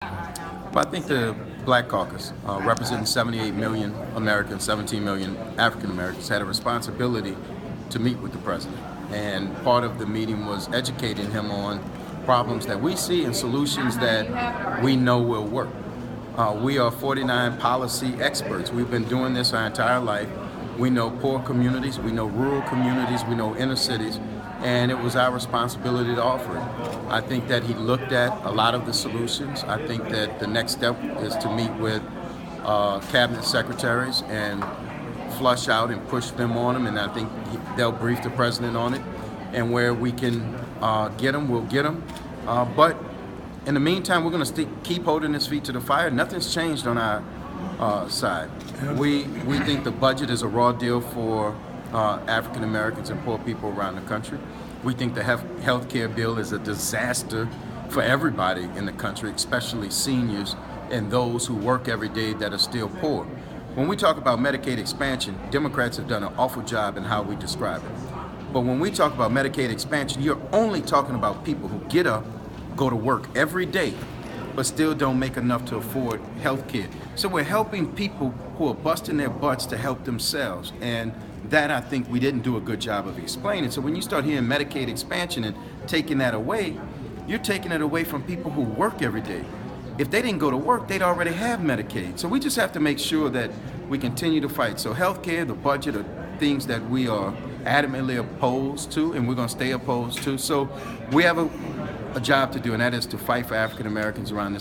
Well, I think the Black Caucus, representing 78 million Americans, 17 million African Americans, had a responsibility to meet with the president. And part of the meeting was educating him on problems that we see and solutions that we know will work. We are 49 policy experts. We've been doing this our entire life. We know poor communities, we know rural communities, we know inner cities, and it was our responsibility to offer it. I think that he looked at a lot of the solutions. I think that the next step is to meet with cabinet secretaries and flush out and push them on them, and I think they'll brief the president on it. And where we can get them, we'll get them. But in the meantime, we're going to keep holding his feet to the fire. Nothing's changed on our side. We think the budget is a raw deal for African Americans and poor people around the country. We think the health care bill is a disaster for everybody in the country, especially seniors and those who work every day that are still poor. When we talk about Medicaid expansion, Democrats have done an awful job in how we describe it. But when we talk about Medicaid expansion, you're only talking about people who get up, go to work every day, but still don't make enough to afford health care. So we're helping people who are busting their butts to help themselves. And that, I think, we didn't do a good job of explaining. So when you start hearing Medicaid expansion and taking that away, you're taking it away from people who work every day. If they didn't go to work, they'd already have Medicaid. So we just have to make sure that we continue to fight. So health care, the budget are things that we are adamantly opposed to, and we're going to stay opposed to. So we have a job to do, and that is to fight for African Americans around this